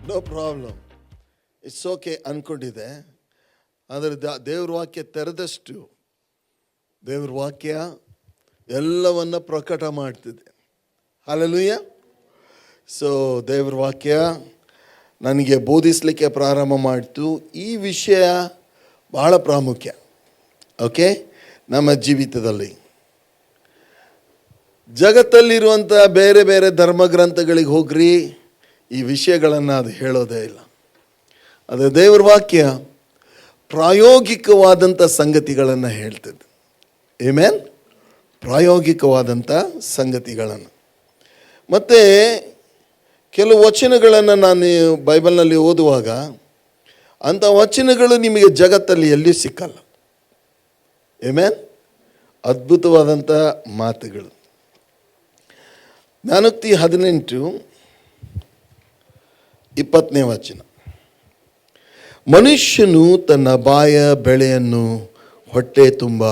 No problem, it's okay ಅಂದ್ಕೊಂಡಿದ್ದೆ. ಆದರೆ ದೇವ್ರ ವಾಕ್ಯ ತೆರೆದಷ್ಟು ದೇವ್ರ ವಾಕ್ಯ ಎಲ್ಲವನ್ನ ಪ್ರಕಟ ಮಾಡ್ತಿದೆ. ಹಲ್ಲೆಲೂಯ. ಸೊ ದೇವ್ರ ವಾಕ್ಯ ನನಗೆ ಬೋಧಿಸಲಿಕ್ಕೆ ಪ್ರಾರಂಭ ಮಾಡಿತು. ಈ ವಿಷಯ ಬಹಳ ಪ್ರಾಮುಖ್ಯ. ಓಕೆ, ನಮ್ಮ ಜೀವಿತದಲ್ಲಿ ಜಗತ್ತಲ್ಲಿರುವಂಥ ಬೇರೆ ಬೇರೆ ಧರ್ಮಗ್ರಂಥಗಳಿಗೆ ಹೋಗ್ರಿ, ಈ ವಿಷಯಗಳನ್ನು ಅದು ಹೇಳೋದೇ ಇಲ್ಲ. ಅದು ದೇವ್ರ ವಾಕ್ಯ ಪ್ರಾಯೋಗಿಕವಾದಂಥ ಸಂಗತಿಗಳನ್ನು ಹೇಳ್ತದೆ. ಆಮೆನ್. ಪ್ರಾಯೋಗಿಕವಾದಂಥ ಸಂಗತಿಗಳನ್ನು. ಮತ್ತು ಕೆಲವು ವಚನಗಳನ್ನು ನಾನು ಬೈಬಲ್ನಲ್ಲಿ ಓದುವಾಗ ಅಂಥ ವಚನಗಳು ನಿಮಗೆ ಜಗತ್ತಲ್ಲಿ ಎಲ್ಲಿಯೂ ಸಿಕ್ಕಲ್ಲ. ಆಮೆನ್. ಅದ್ಭುತವಾದಂಥ ಮಾತುಗಳು. ಜ್ಞಾನೋಕ್ತಿ 18:20 ವಚನ. ಮನುಷ್ಯನು ತನ್ನ ಬಾಯ ಬೆಳೆಯನ್ನು ಹೊಟ್ಟೆ ತುಂಬ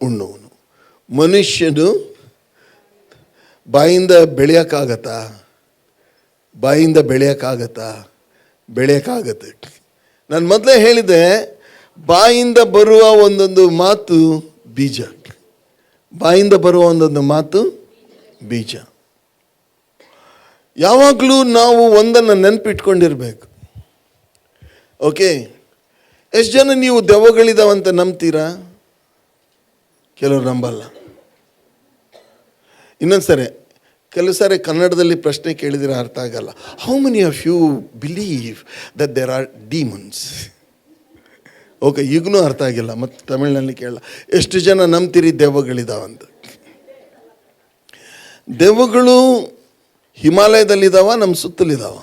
ಉಣ್ಣುವನು. ಮನುಷ್ಯನು ಬಾಯಿಂದ ಬೆಳೆಯೋಕ್ಕಾಗತ್ತಾ? ಬಾಯಿಂದ ಬೆಳೆಯೋಕ್ಕಾಗತ್ತೆ. ನಾನು ಮೊದಲೇ ಹೇಳಿದೆ, ಬಾಯಿಂದ ಬರುವ ಒಂದೊಂದು ಮಾತು ಬೀಜ. ಬಾಯಿಂದ ಬರುವ ಒಂದೊಂದು ಮಾತು ಬೀಜ. ಯಾವಾಗಲೂ ನಾವು ಒಂದನ್ನು ನೆನಪಿಟ್ಕೊಂಡಿರ್ಬೇಕು. ಓಕೆ, ಎಷ್ಟು ಜನ ನೀವು ದೆವ್ವಗಳಿದಾವಂತ ನಂಬ್ತೀರಾ? ಕೆಲವರು ನಂಬಲ್ಲ. ಇನ್ನೊಂದು ಸರಿ, ಕೆಲವು ಸಾರಿ ಕನ್ನಡದಲ್ಲಿ ಪ್ರಶ್ನೆ ಕೇಳಿದರೆ ಅರ್ಥ ಆಗಲ್ಲ. How many of you believe that there are demons? Okay, ಈಗಲೂ ಅರ್ಥ ಆಗಿಲ್ಲ. ಮತ್ತು ತಮಿಳಿನಲ್ಲಿ ಕೇಳಲ್ಲ, ಎಷ್ಟು ಜನ ನಂಬ್ತೀರಿ ದೆವ್ವಗಳಿದಾವಂತ? ದೆವ್ವಗಳು ಹಿಮಾಲಯದಲ್ಲಿದ್ದಾವ, ನಮ್ಮ ಸುತ್ತಲಿದ್ದಾವ?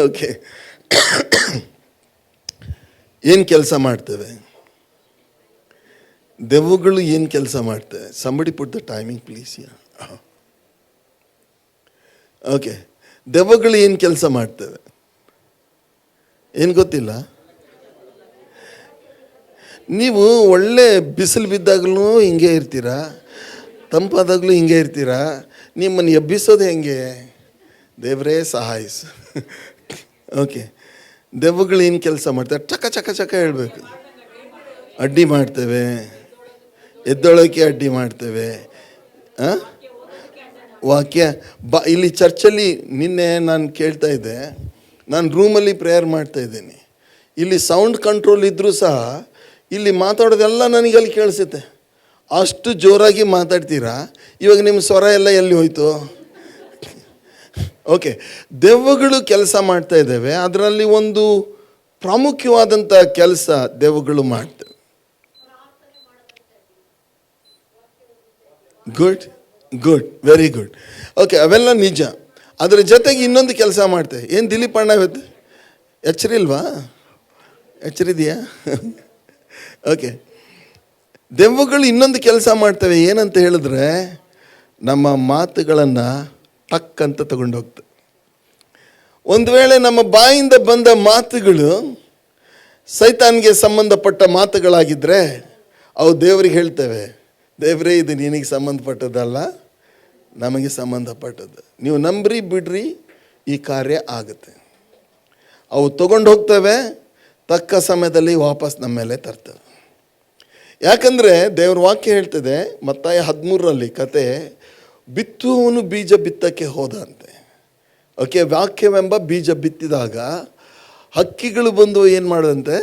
ಓಕೆ, ಏನು ಕೆಲಸ ಮಾಡ್ತೇವೆ ದೆವ್ವಗಳು? ಏನು ಕೆಲಸ ಮಾಡ್ತೇವೆ? Somebody put the timing please. Okay, ದೆವ್ವಗಳು ಏನು ಕೆಲಸ ಮಾಡ್ತೇವೆ? ಏನು ಗೊತ್ತಿಲ್ಲ? ನೀವು ಒಳ್ಳೆ ಬಿಸಿಲು ಬಿದ್ದಾಗಲೂ ಹಿಂಗೆ ಇರ್ತೀರಾ, ತಂಪಾದಾಗಲೂ ಹಿಂಗೆ ಇರ್ತೀರಾ. ನಿಮ್ಮನ್ನು ಎಬ್ಬಿಸೋದು ಹೆಂಗೆ? ದೇವರೇ ಸಹಾಯಿಸು. ಓಕೆ, ದೆವ್ವಗಳು ಏನು ಕೆಲಸ ಮಾಡ್ತೇವೆ? ಚಕ ಚಕ ಚಕ ಹೇಳಬೇಕು. ಅಡ್ಡಿ ಮಾಡ್ತೇವೆ, ಎದ್ದೊಳಕ್ಕೆ ಅಡ್ಡಿ ಮಾಡ್ತೇವೆ. ವಾಕ್ಯ ಇಲ್ಲಿ ಚರ್ಚಲ್ಲಿ ನಿನ್ನೆ ನಾನು ಕೇಳ್ತಾ ಇದ್ದೆ. ನಾನು ರೂಮಲ್ಲಿ ಪ್ರೇಯರ್ ಮಾಡ್ತಾ ಇದ್ದೀನಿ. ಇಲ್ಲಿ ಸೌಂಡ್ ಕಂಟ್ರೋಲ್ ಇದ್ದರೂ ಸಹ ಇಲ್ಲಿ ಮಾತಾಡೋದೆಲ್ಲ ನನಗೆ ಅಲ್ಲಿ ಕೇಳಿಸುತ್ತೆ. ಅಷ್ಟು ಜೋರಾಗಿ ಮಾತಾಡ್ತೀರಾ. ಇವಾಗ ನಿಮ್ಮ ಸ್ವರ ಎಲ್ಲ ಎಲ್ಲಿ ಹೋಯ್ತು? ಓಕೆ, ದೆವ್ವಗಳು ಕೆಲಸ ಮಾಡ್ತಾ ಇದ್ದೇವೆ. ಅದರಲ್ಲಿ ಒಂದು ಪ್ರಾಮುಖ್ಯವಾದಂಥ ಕೆಲಸ ದೆವ್ವಗಳು ಮಾಡ್ತವೆ. Good, very good. ಓಕೆ, ಅವೆಲ್ಲ ನಿಜ. ಅದರ ಜೊತೆಗೆ ಇನ್ನೊಂದು ಕೆಲಸ ಮಾಡ್ತೇವೆ. ಏನು ದಿಲೀಪ್ ಅಣ್ಣ ಇವತ್ತು ಎಚ್ಚರಿಲ್ವಾ? ಎಚ್ಚರಿದೆಯಾ? ಓಕೆ, ದೆವ್ವಗಳು ಇನ್ನೊಂದು ಕೆಲಸ ಮಾಡ್ತವೆ. ಏನಂತ ಹೇಳಿದ್ರೆ, ನಮ್ಮ ಮಾತುಗಳನ್ನು ಟಕ್ ಅಂತ ತಗೊಂಡು ಹೋಗ್ತವೆ. ಒಂದು ವೇಳೆ ನಮ್ಮ ಬಾಯಿಂದ ಬಂದ ಮಾತುಗಳು ಸೈತಾನ್ಗೆ ಸಂಬಂಧಪಟ್ಟ ಮಾತುಗಳಾಗಿದ್ದರೆ ಅವು ದೇವರಿಗೆ ಹೇಳ್ತೇವೆ, ದೇವರೇ ಇದು ನಿನಗೆ ಸಂಬಂಧಪಟ್ಟದ್ದಲ್ಲ, ನಮಗೆ ಸಂಬಂಧಪಟ್ಟದ್ದು. ನೀವು ನಂಬ್ರಿ ಬಿಡ್ರಿ, ಈ ಕಾರ್ಯ ಆಗುತ್ತೆ. ಅವು ತಗೊಂಡು ಹೋಗ್ತವೆ, ತಕ್ಕ ಸಮಯದಲ್ಲಿ ವಾಪಸ್ ನಮ್ಮ ಮೇಲೆ ತರ್ತವೆ. ಯಾಕಂದರೆ ದೇವ್ರ ವಾಕ್ಯ ಹೇಳ್ತದೆ, ಮತ್ತಾಯ 13 ಕತೆ, ಬಿತ್ತುವವನು ಬೀಜ ಬಿತ್ತಕ್ಕೆ ಹೋದಂತೆ. ಓಕೆ, ವಾಕ್ಯವೆಂಬ ಬೀಜ ಬಿತ್ತಿದಾಗ ಹಕ್ಕಿಗಳು ಬಂದು ಏನು ಮಾಡೋದಂತೆ?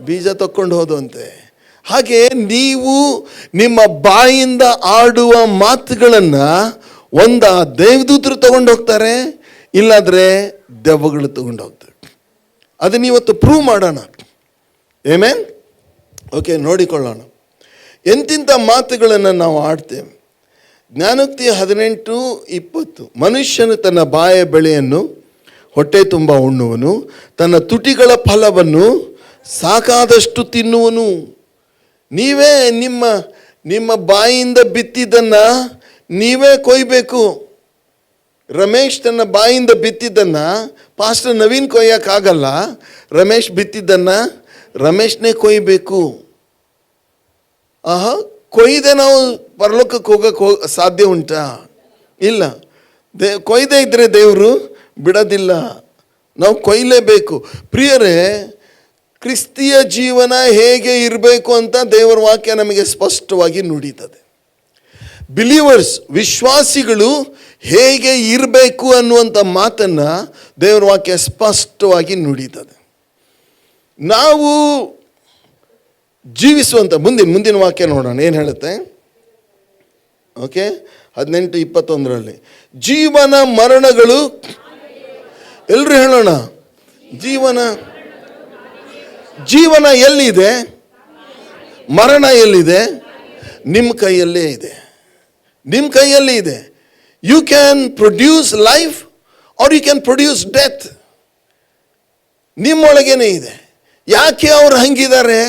ಬೀಜ ತಕ್ಕೊಂಡು ಹೋದಂತೆ. ಹಾಗೆ ನೀವು ನಿಮ್ಮ ಬಾಯಿಂದ ಆಡುವ ಮಾತುಗಳನ್ನು ದೇವದೂತರು ತಗೊಂಡು ಹೋಗ್ತಾರೆ, ಇಲ್ಲಾಂದರೆ ದೆವ್ವಗಳು ತಗೊಂಡು ಹೋಗ್ತಾರೆ. ಅದನ್ನ ಇವತ್ತು ಪ್ರೂವ್ ಮಾಡೋಣ. ಆಮೆನ್. ಓಕೆ, ನೋಡಿಕೊಳ್ಳೋಣ ಎಂತಿಂಥ ಮಾತುಗಳನ್ನು ನಾವು ಆಡ್ತೇವೆ. ಜ್ಞಾನೋಕ್ತಿ 18:20. ಮನುಷ್ಯನು ತನ್ನ ಬಾಯ ಬೆಳೆಯನ್ನು ಹೊಟ್ಟೆ ತುಂಬ ಉಣ್ಣುವನು, ತನ್ನ ತುಟಿಗಳ ಫಲವನ್ನು ಸಾಕಾದಷ್ಟು ತಿನ್ನುವನು. ನೀವೇ ನಿಮ್ಮ ಬಾಯಿಂದ ಬಿತ್ತಿದ್ದನ್ನು ನೀವೇ ಕೊಯ್ಬೇಕು. ರಮೇಶ್ ತನ್ನ ಬಾಯಿಂದ ಬಿತ್ತಿದ್ದನ್ನು ಪಾಸ್ಟರ್ ನವೀನ್ ಕೊಯ್ಯೋಕ್ಕಾಗಲ್ಲ. ರಮೇಶ್ ಬಿತ್ತಿದ್ದನ್ನು ರಮೇಶ್ನೇ ಕೊಯ್ಬೇಕು. ಕೊಯ್ದೆ ನಾವು ಪರಲೋಕಕ್ಕೆ ಹೋಗೋಕ್ಕೆ ಸಾಧ್ಯ ಉಂಟಾ? ಇಲ್ಲ. ಕೊಯ್ದೇ ಇದ್ದರೆ ದೇವರು ಬಿಡೋದಿಲ್ಲ, ನಾವು ಕೊಯ್ಲೇಬೇಕು. ಪ್ರಿಯರೇ, ಕ್ರಿಸ್ತಿಯ ಜೀವನ ಹೇಗೆ ಇರಬೇಕು ಅಂತ ದೇವರ ವಾಕ್ಯ ನಮಗೆ ಸ್ಪಷ್ಟವಾಗಿ ನುಡಿತದೆ. ಬಿಲೀವರ್ಸ್, ವಿಶ್ವಾಸಿಗಳು ಹೇಗೆ ಇರಬೇಕು ಅನ್ನುವಂಥ ಮಾತನ್ನು ದೇವರ ವಾಕ್ಯ ಸ್ಪಷ್ಟವಾಗಿ ನುಡಿತದೆ. ನಾವು ಜೀವಿಸುವಂಥ ಮುಂದಿನ ವಾಕ್ಯ ನೋಡೋಣ ಏನು ಹೇಳುತ್ತೆ. ಓಕೆ, 18:21 ಜೀವನ ಮರಣಗಳು, ಎಲ್ಲರೂ ಹೇಳೋಣ, ಜೀವನ ಎಲ್ಲಿದೆ, ಮರಣ ಎಲ್ಲಿದೆ? ನಿಮ್ಮ ಕೈಯಲ್ಲೇ ಇದೆ, ನಿಮ್ಮ ಕೈಯಲ್ಲಿ ಇದೆ. You can produce life or you can produce death. ನಿಮ್ಮೊಳಗೇನೆ ಇದೆ. ಯಾಕೆ ಅವ್ರು ಹಂಗಿದ್ದಾರೆ,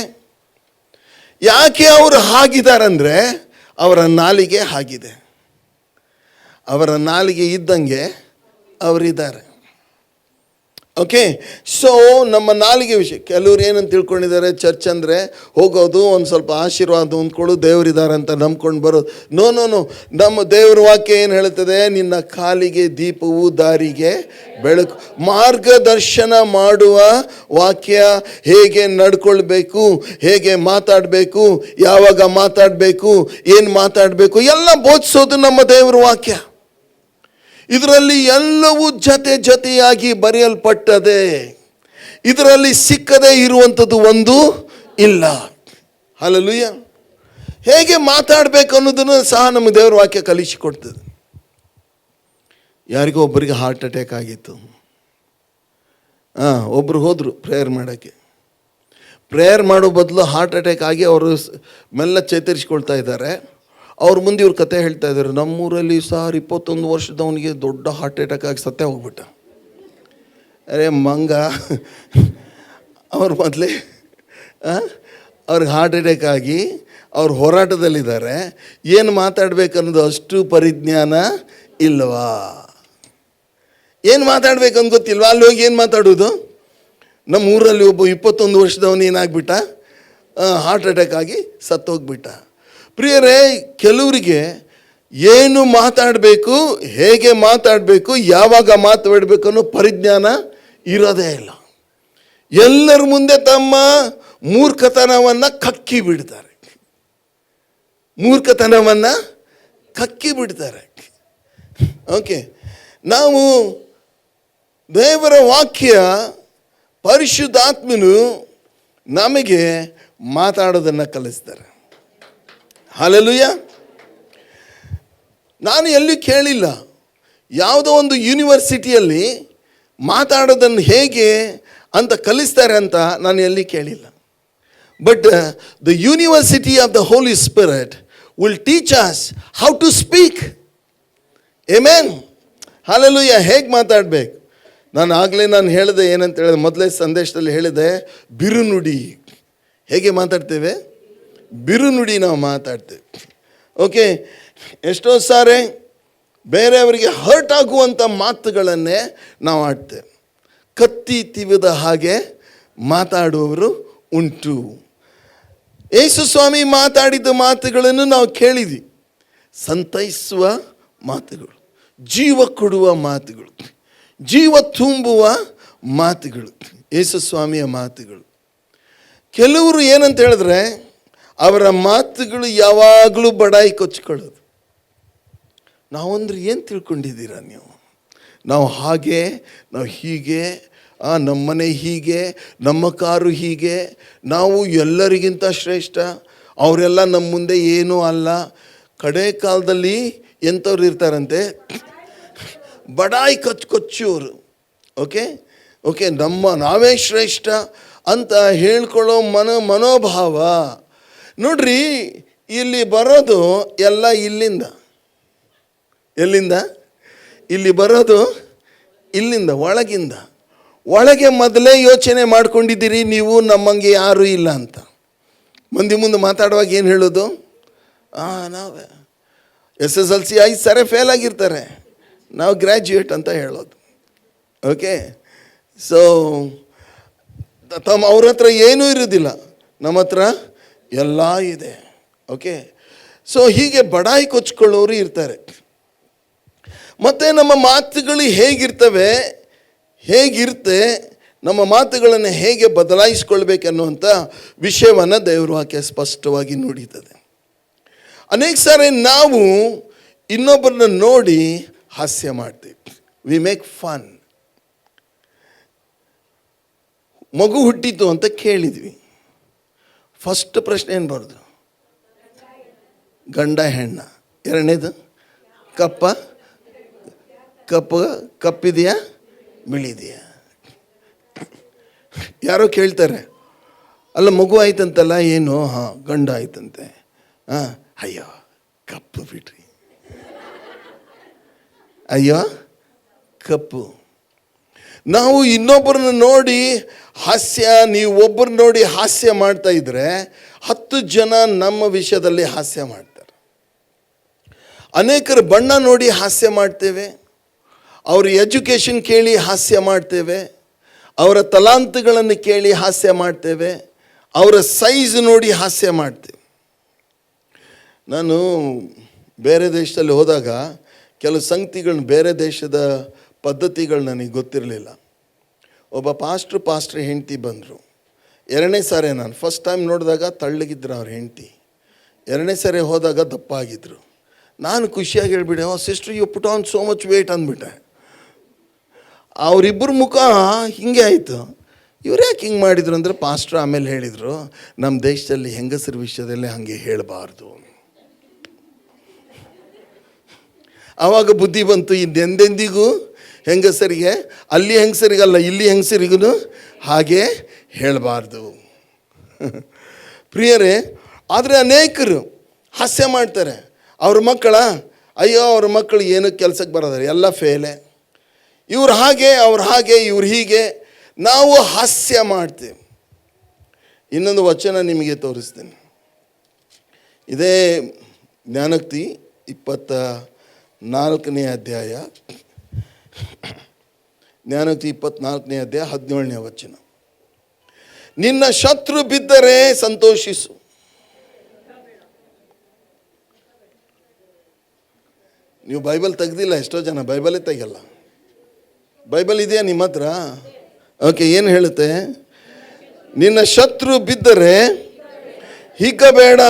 ಯಾಕೆ ಅವರು ಹಾಗಿದ್ದಾರೆ ಅಂದರೆ ಅವರ ನಾಲಿಗೆ ಹಾಗಿದೆ. ಅವರ ನಾಲಿಗೆ ಇದ್ದಂಗೆ ಅವರಿದ್ದಾರೆ. ಓಕೆ, ಸೊ ನಮ್ಮ ನಾಲಿಗೆ ವಿಷಯ, ಕೆಲವ್ರು ಏನಂತ ತಿಳ್ಕೊಂಡಿದ್ದಾರೆ, ಚರ್ಚ್ ಅಂದರೆ ಹೋಗೋದು, ಒಂದು ಸ್ವಲ್ಪ ಆಶೀರ್ವಾದ ಹೊಂದ್ಕೊಳ್ಳು, ದೇವರಿದ್ದಾರೆ ಅಂತ ನಂಬ್ಕೊಂಡು ಬರೋದು. ನೋ, ನಮ್ಮ ದೇವ್ರ ವಾಕ್ಯ ಏನು ಹೇಳ್ತದೆ, ನಿನ್ನ ಕಾಲಿಗೆ ದೀಪವು ದಾರಿಗೆ ಬೆಳಕು. ಮಾರ್ಗದರ್ಶನ ಮಾಡುವ ವಾಕ್ಯ, ಹೇಗೆ ನಡ್ಕೊಳ್ಬೇಕು, ಹೇಗೆ ಮಾತಾಡಬೇಕು, ಯಾವಾಗ ಮಾತಾಡಬೇಕು, ಏನು ಮಾತಾಡಬೇಕು, ಎಲ್ಲ ಬೋಧಿಸೋದು ನಮ್ಮ ದೇವ್ರ ವಾಕ್ಯ. ಇದರಲ್ಲಿ ಎಲ್ಲವೂ ಜೊತೆಯಾಗಿ ಬರೆಯಲ್ಪಟ್ಟದೆ. ಇದರಲ್ಲಿ ಸಿಕ್ಕದೇ ಇರುವಂಥದ್ದು ಒಂದು ಇಲ್ಲ. ಹಲ್ಲೆಲೂಯಾ. ಹೇಗೆ ಮಾತಾಡಬೇಕು ಅನ್ನೋದನ್ನು ಸಹ ನಮ್ಮ ದೇವರ ವಾಕ್ಯ ಕಲಿಸಿಕೊಡ್ತದೆ. ಯಾರಿಗೋ ಒಬ್ಬರಿಗೆ ಹಾರ್ಟ್ ಅಟ್ಯಾಕ್ ಆಗಿತ್ತು. ಒಬ್ಬರು ಹೋದರು ಪ್ರೇಯರ್ ಮಾಡೋಕ್ಕೆ. ಪ್ರೇಯರ್ ಮಾಡೋ ಬದಲು ಹಾರ್ಟ್ ಅಟ್ಯಾಕ್ ಆಗಿ ಅವರು ಮೆಲ್ಲ ಚೇತರಿಸ್ಕೊಳ್ತಾ ಇದ್ದಾರೆ. ಅವ್ರ ಮುಂದೆ ಇವ್ರ ಕತೆ ಹೇಳ್ತಾ ಇದ್ದಾರೆ, ನಮ್ಮೂರಲ್ಲಿ 21 ವರ್ಷದವನಿಗೆ ದೊಡ್ಡ ಹಾರ್ಟ್ ಅಟ್ಯಾಕ್ ಆಗಿ ಸತ್ತೇ ಹೋಗ್ಬಿಟ್ಟ. ಅರೆ ಮಂಗ, ಅವ್ರ ಮೊದಲೇ ಅವ್ರಿಗೆ ಹಾರ್ಟ್ ಅಟ್ಯಾಕ್ ಆಗಿ ಅವ್ರು ಹೋರಾಟದಲ್ಲಿದ್ದಾರೆ. ಏನು ಮಾತಾಡ್ಬೇಕನ್ನೋದು ಅಷ್ಟು ಪರಿಜ್ಞಾನ ಇಲ್ವಾ? ಏನು ಮಾತಾಡ್ಬೇಕಂತ ಗೊತ್ತಿಲ್ವಾ? ಅಲ್ಲಿ ಹೋಗಿ ಏನು ಮಾತಾಡೋದು? ನಮ್ಮ ಊರಲ್ಲಿ ಒಬ್ಬ 21 ವರ್ಷದವನು ಏನಾಗ್ಬಿಟ್ಟ, ಹಾರ್ಟ್ ಅಟ್ಯಾಕ್ ಆಗಿ ಸತ್ತೋಗ್ಬಿಟ್ಟ. ಪ್ರಿಯರೇ, ಕೆಲವರಿಗೆ ಏನು ಮಾತಾಡಬೇಕು, ಹೇಗೆ ಮಾತಾಡಬೇಕು, ಯಾವಾಗ ಮಾತಾಡಬೇಕು ಅನ್ನೋ ಪರಿಜ್ಞಾನ ಇರೋದೇ ಇಲ್ಲ. ಎಲ್ಲರ ಮುಂದೆ ತಮ್ಮ ಮೂರ್ಖತನವನ್ನು ಕಕ್ಕಿ ಬಿಡ್ತಾರೆ. ಓಕೆ, ನಾವು ದೇವರ ವಾಕ್ಯ, ಪರಿಶುದ್ಧಾತ್ಮನು ನಮಗೆ ಮಾತಾಡೋದನ್ನು ಕಲಿಸ್ತಾರೆ. ಹಲ್ಲೆಲೂಯಾ. ನಾನು ಎಲ್ಲಿ ಕೇಳಿಲ್ಲ, ಯಾವುದೋ ಒಂದು ಯೂನಿವರ್ಸಿಟಿಯಲ್ಲಿ ಮಾತಾಡೋದನ್ನು ಹೇಗೆ ಅಂತ ಕಲಿಸ್ತಾರೆ ಅಂತ ನಾನು ಎಲ್ಲಿ ಕೇಳಿಲ್ಲ. But the university of the holy spirit will teach us how to speak. Amen. Hallelujah. ಹೇಗೆ ಮಾತಾಡಬೇಕು? ನಾನು ಹೇಳಿದೆ, ಏನಂತ ಹೇಳಿದೆ, ಮೊದಲೇ ಸಂದೇಶದಲ್ಲಿ ಹೇಳಿದೆ, ಬಿರುನುಡಿ. ಹೇಗೆ ಮಾತಾಡ್ತೇವೆ? ಬಿರುನುಡಿ ನಾವು ಮಾತಾಡ್ತೇವೆ. ಓಕೆ, ಎಷ್ಟೋ ಸಾರಿ ಬೇರೆಯವರಿಗೆ ಹರ್ಟ್ ಆಗುವಂಥ ಮಾತುಗಳನ್ನೇ ನಾವು ಆಡ್ತೇವೆ. ಕತ್ತಿ ತಿವಿದ ಹಾಗೆ ಮಾತಾಡುವವರು ಉಂಟು. ಯೇಸು ಸ್ವಾಮಿ ಮಾತಾಡಿದ ಮಾತುಗಳನ್ನು ನಾವು ಕೇಳಿದ್ವಿ. ಸಂತೈಸುವ ಮಾತುಗಳು, ಜೀವ ಕೊಡುವ ಮಾತುಗಳು, ಜೀವ ತುಂಬುವ ಮಾತುಗಳು, ಯೇಸು ಸ್ವಾಮಿಯ ಮಾತುಗಳು. ಕೆಲವರು ಏನಂತ ಹೇಳಿದ್ರೆ, ಅವರ ಮಾತುಗಳು ಯಾವಾಗಲೂ ಬಡಾಯಿ ಕೊಚ್ಕೊಳ್ಳೋದು. ನಾವಂದ್ರೆ ಏನು ತಿಳ್ಕೊಂಡಿದ್ದೀರಾ ನೀವು? ನಾವು ಹಾಗೆ, ನಾವು ಹೀಗೆ, ನಮ್ಮ ಮನೆ ಹೀಗೆ, ನಮ್ಮ ಕಾರು ಹೀಗೆ, ನಾವು ಎಲ್ಲರಿಗಿಂತ ಶ್ರೇಷ್ಠ, ಅವರೆಲ್ಲ ನಮ್ಮ ಮುಂದೆ ಏನೂ ಅಲ್ಲ. ಕಡೆ ಕಾಲದಲ್ಲಿ ಎಂಥವ್ರು ಇರ್ತಾರಂತೆ, ಬಡಾಯಿ ಕೊಚ್ಚುವರು. ಓಕೆ, ನಾವೇ ಶ್ರೇಷ್ಠ ಅಂತ ಹೇಳ್ಕೊಳ್ಳೋ ಮನೋಭಾವ. ನೋಡ್ರಿ, ಇಲ್ಲಿ ಬರೋದು ಎಲ್ಲ ಎಲ್ಲಿಂದ? ಇಲ್ಲಿ ಬರೋದು ಇಲ್ಲಿಂದ, ಒಳಗಿಂದ. ಒಳಗೆ ಮೊದಲೇ ಯೋಚನೆ ಮಾಡ್ಕೊಂಡಿದ್ದೀರಿ ನೀವು, ನಮ್ಮಂಗೆ ಯಾರೂ ಇಲ್ಲ ಅಂತ. ಮಂದಿ ಮುಂದೆ ಮಾತಾಡುವಾಗ ಏನು ಹೇಳೋದು? ನಾವೇ SSLC 5 ಸರಿ ಫೇಲ್ ಆಗಿರ್ತಾರೆ, ನಾವು ಗ್ರ್ಯಾಜುಯೇಟ್ ಅಂತ ಹೇಳೋದು. ಓಕೆ, ಸೊ ಅವ್ರ ಹತ್ರ ಏನೂ ಇರೋದಿಲ್ಲ, ನಮ್ಮ ಹತ್ರ ಎಲ್ಲ ಇದೆ. ಓಕೆ, ಸೊ ಹೀಗೆ ಬಡಾಯಿ ಕೊಚ್ಕೊಳ್ಳೋರು ಇರ್ತಾರೆ. ಮತ್ತು ನಮ್ಮ ಮಾತುಗಳು ಹೇಗಿರುತ್ತೆ, ನಮ್ಮ ಮಾತುಗಳನ್ನು ಹೇಗೆ ಬದಲಾಯಿಸ್ಕೊಳ್ಬೇಕನ್ನುವಂಥ ವಿಷಯವನ್ನು ದೇವರ ವಾಕ್ಯ ಸ್ಪಷ್ಟವಾಗಿ ನುಡಿತದೆ. ಅನೇಕ ಸಾರಿ ನಾವು ಇನ್ನೊಬ್ಬರನ್ನ ನೋಡಿ ಹಾಸ್ಯ ಮಾಡ್ತೀವಿ. We make fun. ಮಗು ಹುಟ್ಟಿತು ಅಂತ ಕೇಳಿದ್ವಿ. ಫಸ್ಟ್ ಪ್ರಶ್ನೆ ಏನು ಬರೋದು? ಗಂಡ ಹೆಣ್ಣ. ಎರಡನೇದು ಕಪ್ಪಿದೆಯಾ ಬಿಳಿದೆಯಾ? ಯಾರೋ ಕೇಳ್ತಾರೆ, ಅಲ್ಲ ಮಗು ಆಯ್ತಂತಲ್ಲ, ಏನು? ಹಾಂ, ಗಂಡ ಆಯ್ತಂತೆ. ಹಾಂ, ಅಯ್ಯೋ ಕಪ್ಪು ಬಿಡ್ರಿ, ಅಯ್ಯೋ ಕಪ್ಪು. ನಾವು ಇನ್ನೊಬ್ಬರನ್ನ ನೋಡಿ ನೀವು ಒಬ್ಬರನ್ನ ನೋಡಿ ಹಾಸ್ಯ ಮಾಡ್ತಾ ಇದ್ರೆ 10 ಜನ ನಮ್ಮ ವಿಷಯದಲ್ಲಿ ಹಾಸ್ಯ ಮಾಡ್ತಾರೆ. ಅನೇಕರ ಬಣ್ಣ ನೋಡಿ ಹಾಸ್ಯ ಮಾಡ್ತೇವೆ, ಅವ್ರ ಎಜುಕೇಷನ್ ಕೇಳಿ ಹಾಸ್ಯ ಮಾಡ್ತೇವೆ, ಅವರ ತಲಾಂತಗಳನ್ನು ಕೇಳಿ ಹಾಸ್ಯ ಮಾಡ್ತೇವೆ, ಅವರ ಸೈಜ್ ನೋಡಿ ಹಾಸ್ಯ ಮಾಡ್ತೇವೆ. ನಾನು ಬೇರೆ ದೇಶದಲ್ಲಿ ಹೋದಾಗ ಕೆಲವು ಸಂಗತಿಗಳನ್ನ, ಬೇರೆ ದೇಶದ ಪದ್ಧತಿಗಳು ನನಗೆ ಗೊತ್ತಿರಲಿಲ್ಲ. ಒಬ್ಬ ಪಾಸ್ಟ್ರ್ ಹೆಂಡತಿ ಬಂದರು. 2ನೇ ಸಾರಿ ನಾನು ಫಸ್ಟ್ ಟೈಮ್ ನೋಡಿದಾಗ ತಳ್ಳಗಿದ್ರು ಅವ್ರ ಹೆಂಡತಿ. 2ನೇ ಸಾರಿ ಹೋದಾಗ ದಪ್ಪ ಆಗಿದ್ರು. ನಾನು ಖುಷಿಯಾಗಿ ಹೇಳ್ಬಿಟ್ಟೆ, sister you put on so much weight ಅಂದ್ಬಿಟ್ಟೆ. ಅವರಿಬ್ಬರ ಮುಖ ಹಿಂಗೆ ಆಯಿತು. ಇವ್ರು ಯಾಕೆ ಹಿಂಗೆ ಮಾಡಿದ್ರು ಅಂದರೆ ಪಾಸ್ಟ್ರ್ ಆಮೇಲೆ ಹೇಳಿದರು, ನಮ್ಮ ದೇಶದಲ್ಲಿ ಹೆಂಗಸರ ವಿಷಯದಲ್ಲಿ ಹಾಗೆ ಹೇಳಬಾರ್ದು. ಆವಾಗ ಬುದ್ಧಿ ಬಂತು, ಇನ್ನೆಂದೆಂದಿಗೂ ಹೆಂಗಸರಿಗೆ, ಅಲ್ಲಿ ಹೆಂಗಸರಿಗಲ್ಲ ಇಲ್ಲಿ ಹೆಂಗಸರಿಗೂ ಹಾಗೆ ಹೇಳಬಾರ್ದು. ಪ್ರಿಯರೇ, ಆದರೆ ಅನೇಕರು ಹಾಸ್ಯ ಮಾಡ್ತಾರೆ. ಅವ್ರ ಅವ್ರ ಮಕ್ಕಳು ಏನಕ್ಕೆ ಕೆಲಸಕ್ಕೆ ಬರೋದಾರೆ, ಎಲ್ಲ ಫೇಲೆ, ಇವ್ರು ಹಾಗೆ ಅವ್ರು ಹಾಗೆ ಇವ್ರು ಹೀಗೆ, ನಾವು ಹಾಸ್ಯ ಮಾಡ್ತೇವೆ. ಇನ್ನೊಂದು ವಚನ ನಿಮಗೆ ತೋರಿಸ್ತೀನಿ. ಇದೇ ಜ್ಞಾನೋಕ್ತಿ 24ನೇ ಅಧ್ಯಾಯ, ಜ್ಞಾನೋಕ್ತಿ 24ನೇ ಅಧ್ಯಾಯ 17ನೇ ವಚನ. ನಿನ್ನ ಶತ್ರು ಬಿದ್ದರೆ ಸಂತೋಷಿಸು. ನೀವು ಬೈಬಲ್ ತೆಗ್ದಿಲ್ಲ, ಎಷ್ಟೋ ಜನ ಬೈಬಲೇ ತೆಗಲ್ಲ. ಬೈಬಲ್ ಇದೆಯಾ ನಿಮ್ಮ ಹತ್ರ? ಓಕೆ, ಏನು ಹೇಳುತ್ತೆ? ನಿನ್ನ ಶತ್ರು ಬಿದ್ದರೆ ಹಿಗ್ಗಬೇಡ,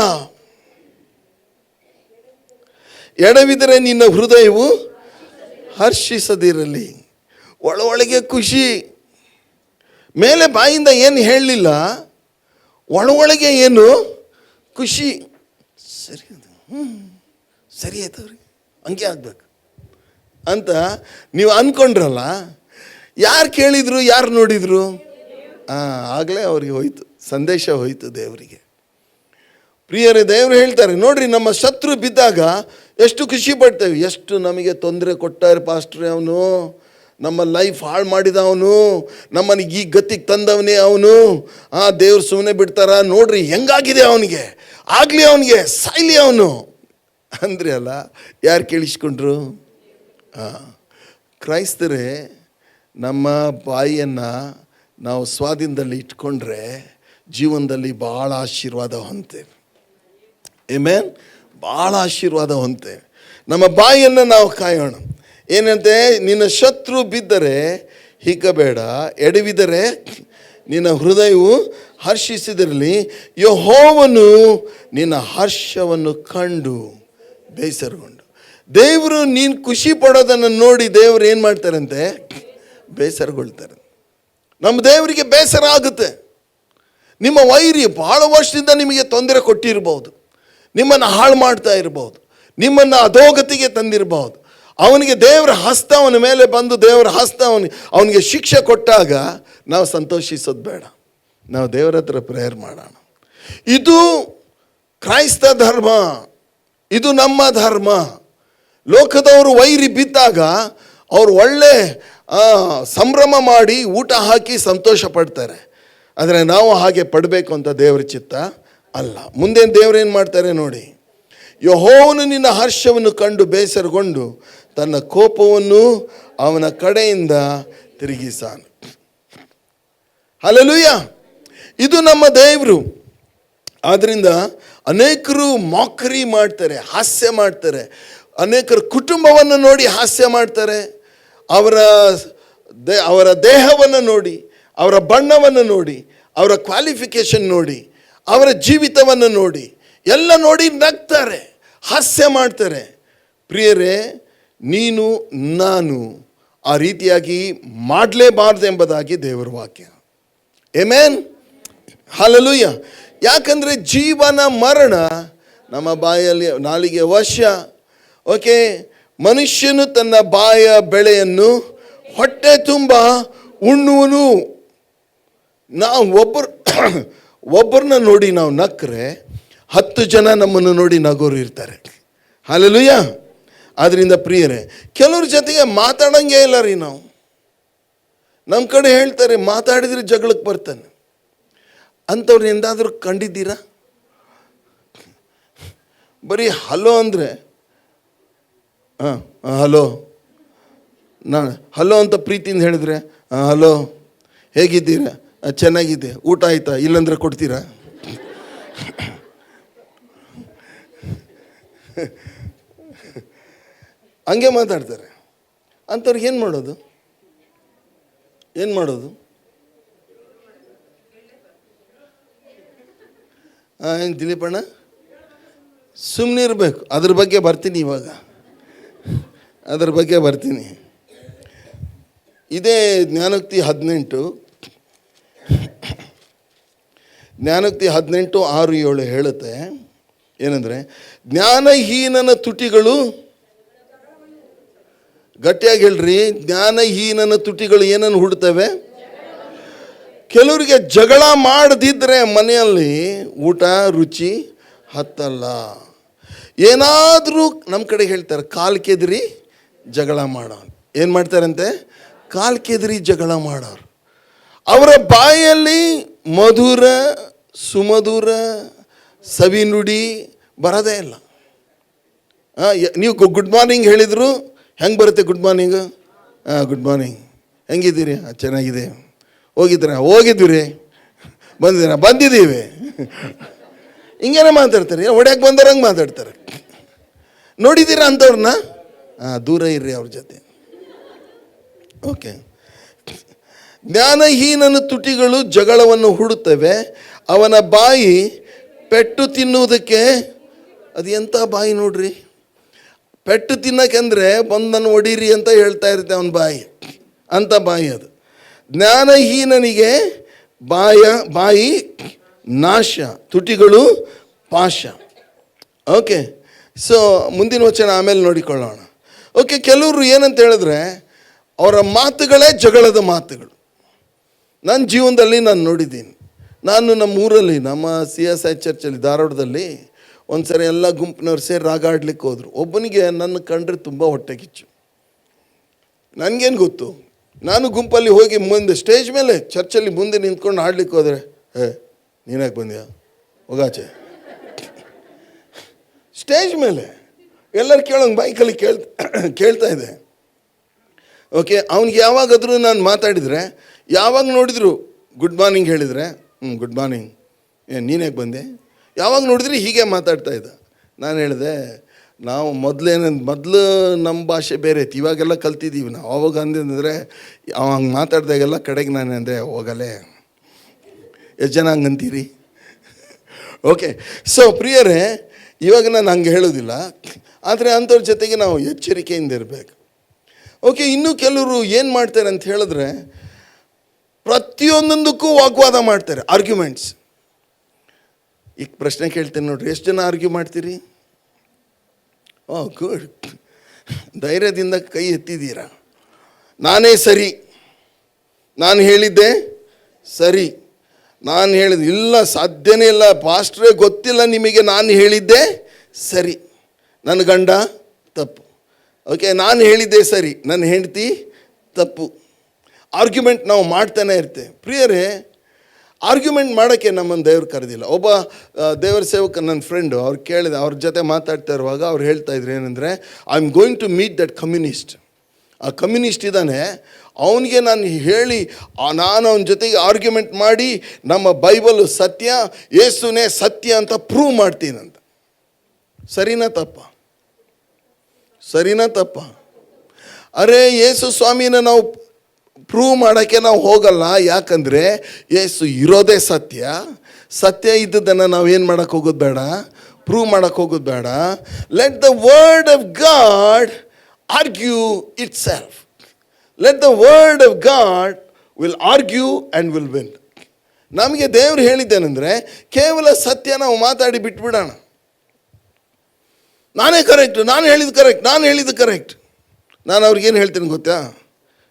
ಎಡವಿದರೆ ನಿನ್ನ ಹೃದಯವು ಹರ್ಷಿಸದಿರಲಿ. ಒಳಗೆ ಖುಷಿ, ಮೇಲೆ ಬಾಯಿಂದ ಏನು ಹೇಳಲಿಲ್ಲ, ಒಳಗೆ ಏನು ಖುಷಿ. ಸರಿ, ಸರಿ ಆಯ್ತು, ಅವ್ರಿಗೆ ಹಂಗೆ ಆಗ್ಬೇಕು ಅಂತ ನೀವು ಅಂದ್ಕೊಂಡ್ರಲ್ಲ. ಯಾರು ಕೇಳಿದ್ರು, ಯಾರು ನೋಡಿದ್ರು? ಆಗಲೇ ಅವ್ರಿಗೆ ಹೋಯ್ತು, ಸಂದೇಶ ಹೋಯ್ತು ದೇವರಿಗೆ. ಪ್ರಿಯರೇ, ದೇವರು ಹೇಳ್ತಾರೆ ನೋಡ್ರಿ, ನಮ್ಮ ಶತ್ರು ಬಿದ್ದಾಗ ಎಷ್ಟು ಖುಷಿ ಪಡ್ತೇವೆ. ಎಷ್ಟು ನಮಗೆ ತೊಂದರೆ ಕೊಟ್ಟಾರೆ ಪಾಸ್ಟ್ರೆ, ಅವನು ನಮ್ಮ ಲೈಫ್ ಹಾಳು ಮಾಡಿದ, ಅವನು ನಮ್ಮನಿಗೆ ಈ ಗತಿಗೆ ತಂದವನೇ ಅವನು. ದೇವ್ರು ಸುಮ್ಮನೆ ಬಿಡ್ತಾರ? ನೋಡ್ರಿ ಹೆಂಗಾಗಿದೆ ಅವನಿಗೆ, ಆಗಲಿ ಅವನಿಗೆ, ಸಾಯ್ಲಿ ಅವನು ಅಂದ್ರಿ ಅಲ್ಲ. ಯಾರು ಕೇಳಿಸ್ಕೊಂಡ್ರು? ಕ್ರೈಸ್ತರೇ, ನಮ್ಮ ಬಾಯಿಯನ್ನು ನಾವು ಸ್ವಾಧೀನದಲ್ಲಿ ಇಟ್ಕೊಂಡ್ರೆ ಜೀವನದಲ್ಲಿ ಭಾಳ ಆಶೀರ್ವಾದ ಹೊಂದ್ತೇವೆ. ಆಮೆನ್. ಭಾಳ ಆಶೀರ್ವಾದ ಹೊಂದ್ತೇವೆ. ನಮ್ಮ ಬಾಯಿಯನ್ನು ನಾವು ಕಾಯೋಣ. ಏನಂತೆ? ನಿನ್ನ ಶತ್ರು ಬಿದ್ದರೆ ಹಿಗ್ಗಬೇಡ, ಎಡವಿದರೆ ನಿನ್ನ ಹೃದಯವು ಹರ್ಷಿಸಿದಿರಲಿ. ಯೆಹೋವನು ನಿನ್ನ ಹರ್ಷವನ್ನು ಕಂಡು ಬೇಸರಗೊಂಡು. ದೇವರು ನೀನು ಖುಷಿ ಪಡೋದನ್ನು ನೋಡಿ ದೇವರು ಏನು ಮಾಡ್ತಾರಂತೆ? ಬೇಸರಗೊಳ್ತಾರೆ. ನಮ್ಮ ದೇವರಿಗೆ ಬೇಸರ ಆಗುತ್ತೆ. ನಿಮ್ಮ ವೈರಿ ಭಾಳ ವರ್ಷದಿಂದ ನಿಮಗೆ ತೊಂದರೆ ಕೊಟ್ಟಿರ್ಬೋದು, ನಿಮ್ಮನ್ನು ಹಾಳು ಮಾಡ್ತಾ ಇರ್ಬೋದು, ನಿಮ್ಮನ್ನು ಅಧೋಗತಿಗೆ ತಂದಿರಬಹುದು. ಅವನಿಗೆ ದೇವರ ಹಸ್ತ ಅವನ ಮೇಲೆ ಬಂದು ದೇವರ ಹಸ್ತ ಅವನಿಗೆ ಶಿಕ್ಷೆ ಕೊಟ್ಟಾಗ ನಾವು ಸಂತೋಷಿಸೋದು ಬೇಡ, ನಾವು ದೇವರ ಹತ್ರ ಪ್ರೇಯರ್ ಮಾಡೋಣ. ಇದು ಕ್ರೈಸ್ತ ಧರ್ಮ, ಇದು ನಮ್ಮ ಧರ್ಮ. ಲೋಕದವರು ವೈರಿ ಬಿದ್ದಾಗ ಅವರು ಒಳ್ಳೆ ಸಂಭ್ರಮ ಮಾಡಿ ಊಟ ಹಾಕಿ ಸಂತೋಷ ಪಡ್ತಾರೆ. ಆದರೆ ನಾವು ಹಾಗೆ ಪಡಬೇಕು ಅಂತ ದೇವರ ಚಿತ್ತ ಅಲ್ಲ. ಮುಂದೆ ದೇವರೇನು ಮಾಡ್ತಾರೆ ನೋಡಿ. ಯೆಹೋವನು ನಿನ್ನ ಹರ್ಷವನ್ನು ಕಂಡು ಬೇಸರಗೊಂಡು ತನ್ನ ಕೋಪವನ್ನು ಅವನ ಕಡೆಯಿಂದ ತಿರುಗಿಸಾನು. ಹಲ್ಲೆಲೂಯ. ಇದು ನಮ್ಮ ದೇವರು. ಆದ್ದರಿಂದ ಅನೇಕರು ಮಾಕರಿ ಮಾಡ್ತಾರೆ, ಹಾಸ್ಯ ಮಾಡ್ತಾರೆ. ಅನೇಕರ ಕುಟುಂಬವನ್ನು ನೋಡಿ ಹಾಸ್ಯ ಮಾಡ್ತಾರೆ. ಅವರ ದೇಹವನ್ನು ನೋಡಿ, ಅವರ ಬಣ್ಣವನ್ನು ನೋಡಿ, ಅವರ ಕ್ವಾಲಿಫಿಕೇಷನ್ ನೋಡಿ, ಅವರ ಜೀವಿತವನ್ನು ನೋಡಿ, ಎಲ್ಲ ನೋಡಿ ನಗ್ತಾರೆ, ಹಾಸ್ಯ ಮಾಡ್ತಾರೆ. ಪ್ರಿಯರೇ, ನೀನು ನಾನು ಆ ರೀತಿಯಾಗಿ ಮಾಡಲೇಬಾರ್ದು ಎಂಬುದಾಗಿ ದೇವರ ವಾಕ್ಯ. Amen, hallelujah. ಯಾಕಂದರೆ ಜೀವನ ಮರಣ ನಮ್ಮ ಬಾಯಲ್ಲಿ, ನಾಲಿಗೆ ವಶ. ಓಕೆ, ಮನುಷ್ಯನು ತನ್ನ ಬಾಯ ಬೆಳೆಯನ್ನು ಹೊಟ್ಟೆ ತುಂಬ ಉಣ್ಣುವನು. ನಾವು ಒಬ್ಬರನ್ನ ನೋಡಿ ನಾವು ನಕ್ಕರೆ 10 ಜನ ನಮ್ಮನ್ನು ನೋಡಿ ನಗೋರು ಇರ್ತಾರೆ. ಹಲ್ಲೆಲೂಯಾ. ಆದ್ದರಿಂದ ಪ್ರಿಯರೇ, ಕೆಲವ್ರ ಜೊತೆಗೆ ಮಾತಾಡಂಗೆ ಇಲ್ಲ ರೀ ನಾವು. ನಮ್ಮ ಕಡೆ ಹೇಳ್ತಾರೆ ಮಾತಾಡಿದ್ರೆ ಜಗಳಕ್ಕೆ ಬರ್ತಾನೆ. ಅಂಥವ್ರು ಎಂದಾದರೂ ಕಂಡಿದ್ದೀರಾ? ಬರೀ ಹಲೋ ಅಂದರೆ ಹಲೋ, ನಾನು ಹಲೋ ಅಂತ ಪ್ರೀತಿಯಿಂದ ಹೇಳಿದ್ರೆ ಹಲೋ ಹೇಗಿದ್ದೀರಾ, ಚೆನ್ನಾಗಿದೆ, ಊಟ ಆಯ್ತಾ, ಇಲ್ಲಂದ್ರೆ ಕೊಡ್ತೀರಾ? ಹಂಗೆ ಮಾತಾಡ್ತಾರೆ. ಅಂಥವ್ರಿಗೆ ಏನು ಮಾಡೋದು? ಏನು ದಿಲೀಪಣ್ಣ, ಸುಮ್ಮನೆ ಇರಬೇಕು. ಅದ್ರ ಬಗ್ಗೆ ಬರ್ತೀನಿ, ಇವಾಗ ಅದ್ರ ಬಗ್ಗೆ ಬರ್ತೀನಿ. ಇದೇ ಜ್ಞಾನೋಕ್ತಿ 18 6-7 ಹೇಳುತ್ತೆ. ಏನಂದರೆ, ಜ್ಞಾನಹೀನನ ತುಟಿಗಳು, ಗಟ್ಟಿಯಾಗಿ ಹೇಳ್ರಿ, ಜ್ಞಾನಹೀನನ ತುಟಿಗಳು ಏನನ್ನು ಹುಡ್ತವೆ? ಕೆಲವರಿಗೆ ಜಗಳ ಮಾಡದಿದ್ದರೆ ಮನೆಯಲ್ಲಿ ಊಟ ರುಚಿ ಹತ್ತಲ್ಲ. ಏನಾದರೂ ನಮ್ಮ ಕಡೆ ಹೇಳ್ತಾರೆ ಕಾಲು ಕೆದರಿ ಜಗಳ ಮಾಡೋರು. ಏನು ಮಾಡ್ತಾರಂತೆ? ಕಾಲು ಕೆದರಿ ಜಗಳ ಮಾಡೋರು. ಅವರ ಬಾಯಲ್ಲಿ ಮಧುರ ಸುಮಧುರ ಸವಿನುಡಿ ಬರೋದೇ ಇಲ್ಲ. ನೀವು ಗುಡ್ ಮಾರ್ನಿಂಗ್ ಹೇಳಿದರು, ಹೆಂಗೆ ಬರುತ್ತೆ ಗುಡ್ ಮಾರ್ನಿಂಗು? ಗುಡ್ ಮಾರ್ನಿಂಗ್, ಹೆಂಗಿದ್ದೀರಿ? ಚೆನ್ನಾಗಿದೆ. ಹೋಗಿದ್ವಿ ರೀ, ಬಂದಿದ್ದೀವಿ. ಹಿಂಗೇನೆ ಮಾತಾಡ್ತಾರೆ, ಹೊಡ್ಯಕ್ಕೆ ಬಂದವ್ರಂಗೆ ಮಾತಾಡ್ತಾರೆ. ನೋಡಿದ್ದೀರಾ ಅಂಥವ್ರನ್ನ? ದೂರ ಇರ್ರಿ ಅವ್ರ ಜೊತೆ. ಓಕೆ. ಜ್ಞಾನಹೀನನ ತುಟಿಗಳು ಜಗಳವನ್ನು ಹುಡುತ್ತವೆ, ಅವನ ಬಾಯಿ ಪೆಟ್ಟು ತಿನ್ನುವುದಕ್ಕೆ. ಅದು ಎಂಥ ಬಾಯಿ ನೋಡ್ರಿ, ಪೆಟ್ಟು ತಿನ್ನೋಕೆಂದರೆ ಬಂದನ್ನು ಹೊಡೀರಿ ಅಂತ ಹೇಳ್ತಾ ಇರುತ್ತೆ ಅವನ ಬಾಯಿ, ಅಂಥ ಬಾಯಿ ಅದು. ಜ್ಞಾನಹೀನನಿಗೆ ಬಾಯಿ ನಾಶ, ತುಟಿಗಳು ಪಾಶ. ಓಕೆ, ಸೊ ಮುಂದಿನ ವಚನ ಆಮೇಲೆ ನೋಡಿಕೊಳ್ಳೋಣ. ಓಕೆ, ಕೆಲವರು ಏನಂತ ಹೇಳಿದ್ರೆ ಅವರ ಮಾತುಗಳೇ ಜಗಳದ ಮಾತುಗಳು. ನನ್ನ ಜೀವನದಲ್ಲಿ ನಾನು ನೋಡಿದ್ದೀನಿ. ನಾನು ನಮ್ಮ ಊರಲ್ಲಿ, ನಮ್ಮ CSI ಚರ್ಚಲ್ಲಿ ಧಾರವಾಡದಲ್ಲಿ ಒಂದು ಸರಿ ಎಲ್ಲ ಗುಂಪಿನವ್ರು ಸೇರಿ ರಾಗ ಆಡ್ಲಿಕ್ಕೆ ಹೋದರು. ಒಬ್ಬನಿಗೆ ನನ್ನ ಕಂಡ್ರೆ ತುಂಬ ಹೊಟ್ಟೆ ಕಿಚ್ಚು. ನನಗೇನು ಗೊತ್ತು, ನಾನು ಗುಂಪಲ್ಲಿ ಹೋಗಿ ಮುಂದೆ ಸ್ಟೇಜ್ ಮೇಲೆ ಚರ್ಚಲ್ಲಿ ಮುಂದೆ ನಿಂತ್ಕೊಂಡು ಹಾಡ್ಲಿಕ್ಕೆ ಹೋದರೆ, ನೀನ್ಯಾಕೆ ಬಂದ್ಯಾ, ಹೋಗಾಚೆ. ಸ್ಟೇಜ್ ಮೇಲೆ ಎಲ್ಲರೂ ಕೇಳೋಂಗೆ ಬೈಕಲ್ಲಿ ಕೇಳ್ತಾ ಇದೆ. ಓಕೆ, ಅವ್ನಿಗೆ ಯಾವಾಗಾದರೂ ನಾನು ಮಾತಾಡಿದರೆ, ಯಾವಾಗ ನೋಡಿದ್ರು ಗುಡ್ ಮಾರ್ನಿಂಗ್ ಹೇಳಿದರೆ, ಗುಡ್ ಮಾರ್ನಿಂಗ್, ನೀನ್ಯಾಕೆ ಬಂದೆ, ಯಾವಾಗ ನೋಡಿದ್ರಿ ಹೀಗೆ ಮಾತಾಡ್ತಾ ಇದ್ದ. ನಾನು ಹೇಳಿದೆ, ನಾವು ಮೊದಲು ನಮ್ಮ ಭಾಷೆ ಬೇರೆ ಇತ್ತು, ಇವಾಗೆಲ್ಲ ಕಲ್ತಿದ್ದೀವಿ ನಾವು. ಅವಾಗ ಅಂದಂದರೆ ಅವ ಹಂಗೆ ಮಾತಾಡ್ದಾಗೆಲ್ಲ ಕಡೆಗೆ ನಾನು ಅಂದರೆ, ಹೋಗಲೇ ಎಷ್ಟು ಜನ ಹಂಗಂತೀರಿ. ಓಕೆ, ಸೊ ಪ್ರಿಯರೇ, ಇವಾಗ ನಾನು ಹಂಗೆ ಹೇಳೋದಿಲ್ಲ, ಆದರೆ ಅಂಥವ್ರ ಜೊತೆಗೆ ನಾವು ಎಚ್ಚರಿಕೆಯಿಂದ ಇರಬೇಕು. ಓಕೆ, ಇನ್ನೂ ಕೆಲವರು ಏನು ಮಾಡ್ತಾರೆ ಅಂತ ಹೇಳಿದ್ರೆ, ಪ್ರತಿಯೊಂದೊಂದಕ್ಕೂ ವಾಗ್ವಾದ ಮಾಡ್ತಾರೆ, ಆರ್ಗ್ಯುಮೆಂಟ್ಸ್. ಈಗ ಪ್ರಶ್ನೆ ಕೇಳ್ತೇನೆ ನೋಡ್ರಿ, ಎಷ್ಟು ಜನ ಆರ್ಗ್ಯೂ ಮಾಡ್ತೀರಿ? ಗುಡ್, ಧೈರ್ಯದಿಂದ ಕೈ ಎತ್ತಿದ್ದೀರಾ. ನಾನೇ ಸರಿ, ನಾನು ಹೇಳಿದ್ದೆ ಸರಿ, ನಾನು ಹೇಳಿದ್ದು ಇಲ್ಲ, ಸಾಧ್ಯನೇ ಇಲ್ಲ ಪಾಸ್ಟ್ರೇ, ಗೊತ್ತಿಲ್ಲ ನಿಮಗೆ, ನಾನು ಹೇಳಿದ್ದೆ ಸರಿ, ನನ್ನ ಗಂಡ ತಪ್ಪು. ಓಕೆ, ನಾನು ಹೇಳಿದ್ದೆ ಸರಿ, ನನ್ನ ಹೆಂಡತಿ ತಪ್ಪು. ಆರ್ಗ್ಯುಮೆಂಟ್ ನಾವು ಮಾಡ್ತಾನೆ ಇರ್ತೇವೆ. ಪ್ರಿಯರೇ, ಆರ್ಗ್ಯುಮೆಂಟ್ ಮಾಡೋಕ್ಕೆ ನಮ್ಮನ್ನು ದೇವ್ರು ಕರೆದಿಲ್ಲ. ಒಬ್ಬ ದೇವರ ಸೇವಕ, ನನ್ನ ಫ್ರೆಂಡು, ಅವ್ರು ಕೇಳಿದೆ, ಅವ್ರ ಜೊತೆ ಮಾತಾಡ್ತಾ ಇರುವಾಗ ಅವ್ರು ಹೇಳ್ತಾ ಇದ್ರು ಏನಂದರೆ, I am going to meet that communist. ಆ ಕಮ್ಯುನಿಸ್ಟ್ ಇದ್ದಾನೆ, ಅವನಿಗೆ ನಾನು ಹೇಳಿ, ನಾನು ಅವನ ಜೊತೆಗೆ ಆರ್ಗ್ಯುಮೆಂಟ್ ಮಾಡಿ ನಮ್ಮ ಬೈಬಲು ಸತ್ಯ, ಯೇಸುನೇ ಸತ್ಯ ಅಂತ ಪ್ರೂವ್ ಮಾಡ್ತೀನಂತ. ಸರಿನಾ ತಪ್ಪ? ಸರಿನಾ ತಪ್ಪ? ಅರೆ ಯೇಸು ಸ್ವಾಮಿನ ನಾವು ಪ್ರೂವ್ ಮಾಡೋಕ್ಕೆ ನಾವು ಹೋಗಲ್ಲ. ಯಾಕಂದರೆ ಯೇಸು ಇರೋದೇ ಸತ್ಯ. ಸತ್ಯ ಇದ್ದದನ್ನು ನಾವೇನು ಮಾಡೋಕ್ಕೆ ಹೋಗೋದು ಬೇಡ, ಪ್ರೂವ್ ಮಾಡೋಕ್ಕೆ ಹೋಗೋದು ಬೇಡ. Let the word of god argue it self. Let the word of god will argue and will win. ನಮಗೆ ದೇವರು ಹೇಳಿದ್ದೇನೆಂದರೆ ಕೇವಲ ಸತ್ಯ ನಾವು ಮಾತಾಡಿ ಬಿಟ್ಬಿಡೋಣ. ನಾನೇ ಕರೆಕ್ಟ್, ನಾನು ಹೇಳಿದ್ದು ಕರೆಕ್ಟ್, ನಾನು ಹೇಳಿದ್ದು ಕರೆಕ್ಟ್. ನಾನು ಅವ್ರಿಗೇನು ಹೇಳ್ತೀನಿ ಗೊತ್ತಾ?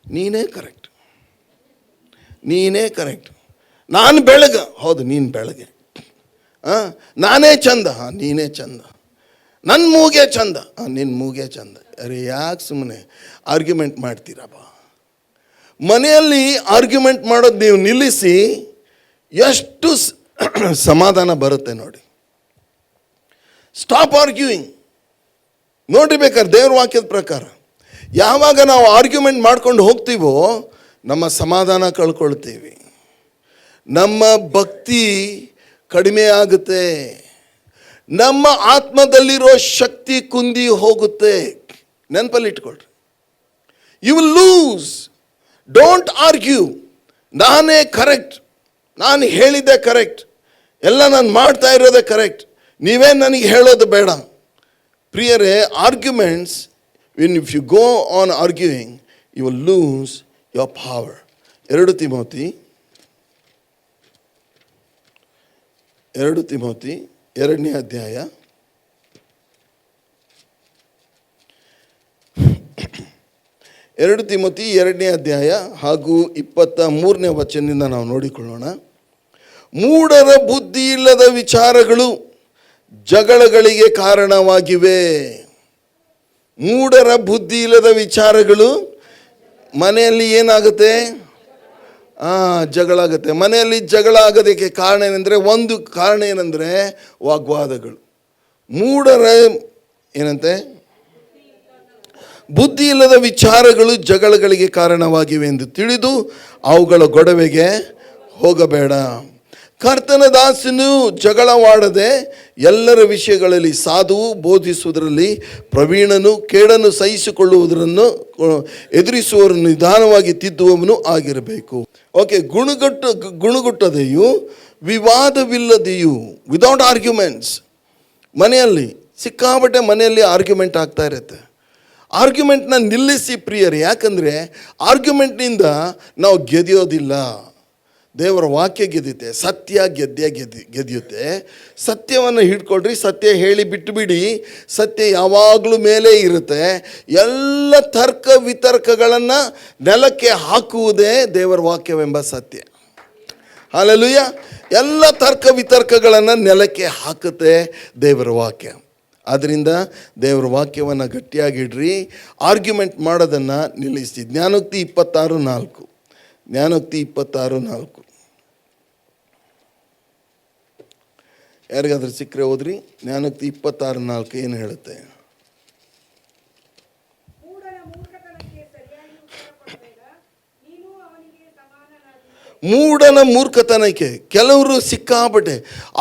ನೀನೇ ಕರೆಕ್ಟ್, ನೀನೇ ಕರೆಕ್ಟ್. ನಾನು ಬೆಳಗ್ಗೆ, ಹೌದು ನೀನು ಬೆಳಗ್ಗೆ. ನಾನೇ ಚಂದ, ಹಾಂ ನೀನೇ ಚಂದ. ನನ್ನ ಮೂಗೆ ಚಂದ, ಹಾಂ ನಿನ್ನ ಮೂಗೆ ಚಂದ. ಅರೆ ಯಾಕೆ ಸುಮ್ಮನೆ ಆರ್ಗ್ಯುಮೆಂಟ್ ಮಾಡ್ತೀರಪ್ಪ? ಮನೆಯಲ್ಲಿ ಆರ್ಗ್ಯುಮೆಂಟ್ ಮಾಡೋದು ನೀವು ನಿಲ್ಲಿಸಿ ಎಷ್ಟು ಸಮಾಧಾನ ಬರುತ್ತೆ ನೋಡಿ. Stop arguing. ನೋಡ್ರಿ ಬೇಕಾದ್ರೆ ದೇವ್ರ ವಾಕ್ಯದ ಪ್ರಕಾರ ಯಾವಾಗ ನಾವು ಆರ್ಗ್ಯುಮೆಂಟ್ ಮಾಡ್ಕೊಂಡು ಹೋಗ್ತೀವೋ ನಮ್ಮ ಸಮಾಧಾನ ಕಳ್ಕೊಳ್ತೀವಿ, ನಮ್ಮ ಭಕ್ತಿ ಕಡಿಮೆ ಆಗುತ್ತೆ, ನಮ್ಮ ಆತ್ಮದಲ್ಲಿರೋ ಶಕ್ತಿ ಕುಂದಿ ಹೋಗುತ್ತೆ. ನೆನಪಲ್ಲಿ ಇಟ್ಕೊಳ್ರಿ. You will lose. Don't argue. ನಾನೇ ಕರೆಕ್ಟ್, ನಾನು ಹೇಳಿದ್ದೆ ಕರೆಕ್ಟ್, ಎಲ್ಲ ನಾನು ಮಾಡ್ತಾ ಇರೋದೇ ಕರೆಕ್ಟ್, ನೀವೇ ನನಗೆ ಹೇಳೋದು ಬೇಡ. ಪ್ರಿಯರೇ, arguments, if you go on arguing, you will lose your power. 2 Timothy 2ನೇ ಅಧ್ಯಾಯ 2 ತಿಮೋಥಿ 2ನೇ ಅಧ್ಯಾಯ ಹಾಗೂ 23ನೇ ವಚನದಿಂದ ನಾವು ನೋಡಿಕೊಳ್ಳೋಣ. ಮೂಢರ ಬುದ್ಧಿ ಇಲ್ಲದ ವಿಚಾರಗಳು ಜಗಳಗಳಿಗೆ ಕಾರಣವಾಗಿವೆ. ಮೂಢರ ಬುದ್ಧಿ ಇಲ್ಲದ ವಿಚಾರಗಳು ಮನೆಯಲ್ಲಿ ಏನಾಗುತ್ತೆ? ಜಗಳ ಆಗುತ್ತೆ. ಮನೆಯಲ್ಲಿ ಜಗಳ ಆಗೋದಕ್ಕೆ ಕಾರಣ ಏನಂದರೆ, ಒಂದು ಕಾರಣ ಏನಂದರೆ ವಾಗ್ವಾದಗಳು. ಮೂಢರ ಏನಂತೆ? ಬುದ್ಧಿ ಇಲ್ಲದ ವಿಚಾರಗಳು ಜಗಳಗಳಿಗೆ ಕಾರಣವಾಗಿವೆ ಎಂದು ತಿಳಿದು ಅವುಗಳ ಗೊಡವೆಗೆ ಹೋಗಬೇಡ. ಕರ್ತನ ದಾಸನು ಜಗಳವಾಡದೆ ಎಲ್ಲರ ವಿಷಯಗಳಲ್ಲಿ ಸಾಧುವು, ಬೋಧಿಸುವುದರಲ್ಲಿ ಪ್ರವೀಣನು, ಕೇಡನ್ನು ಸಹಿಸಿಕೊಳ್ಳುವುದನ್ನು ಎದುರಿಸುವವರನ್ನು ನಿಧಾನವಾಗಿ ತಿದ್ದುವವನು ಆಗಿರಬೇಕು. ಓಕೆ, ಗುಣಗುಟ್ಟದೆಯು ವಿವಾದವಿಲ್ಲದೆಯು, ವಿದೌಟ್ ಆರ್ಗ್ಯುಮೆಂಟ್ಸ್. ಮನೆಯಲ್ಲಿ ಸಿಕ್ಕಾಪಟ್ಟೆ ಮನೆಯಲ್ಲಿ ಆರ್ಗ್ಯುಮೆಂಟ್ ಆಗ್ತಾ ಇರುತ್ತೆ. ಆರ್ಗ್ಯುಮೆಂಟ್ನ ನಿಲ್ಲಿಸಿ ಪ್ರಿಯರೇ. ಯಾಕಂದರೆ ಆರ್ಗ್ಯುಮೆಂಟ್ನಿಂದ ನಾವು ಗೆದಿಯೋದಿಲ್ಲ, ದೇವರ ವಾಕ್ಯ ಗೆದ್ಯುತ್ತೆ, ಸತ್ಯ ಗೆದ್ಯುತ್ತೆ. ಸತ್ಯವನ್ನು ಹಿಡ್ಕೊಳ್ರಿ. ಸತ್ಯ ಹೇಳಿ ಬಿಟ್ಟುಬಿಡಿ. ಸತ್ಯ ಯಾವಾಗಲೂ ಮೇಲೆ ಇರುತ್ತೆ. ಎಲ್ಲ ತರ್ಕ ವಿತರ್ಕಗಳನ್ನು ನೆಲಕ್ಕೆ ಹಾಕುವುದೇ ದೇವರ ವಾಕ್ಯವೆಂಬ ಸತ್ಯ. ಹಲ್ಲೆಲೂಯಾ. ಎಲ್ಲ ತರ್ಕ ವಿತರ್ಕಗಳನ್ನು ನೆಲಕ್ಕೆ ಹಾಕುತ್ತೆ ದೇವರ ವಾಕ್ಯ. ಆದ್ದರಿಂದ ದೇವರ ವಾಕ್ಯವನ್ನು ಗಟ್ಟಿಯಾಗಿಡ್ರಿ. ಆರ್ಗ್ಯುಮೆಂಟ್ ಮಾಡೋದನ್ನು ನಿಲ್ಲಿಸಿ. ಜ್ಞಾನೋಕ್ತಿ 26:4. ಜ್ಞಾನೋಕ್ತಿ 26:4. ಯಾರಿಗಾದ್ರೂ ಸಿಕ್ಕರೆ ಹೋದ್ರಿ. ಜ್ಞಾನೋಕ್ತಿ 26:4 ಏನು ಹೇಳುತ್ತೆ? ಮೂಢನ ಮೂರ್ಖತನಕ್ಕೆ. ಕೆಲವರು ಸಿಕ್ಕಾಪಟ್ಟೆ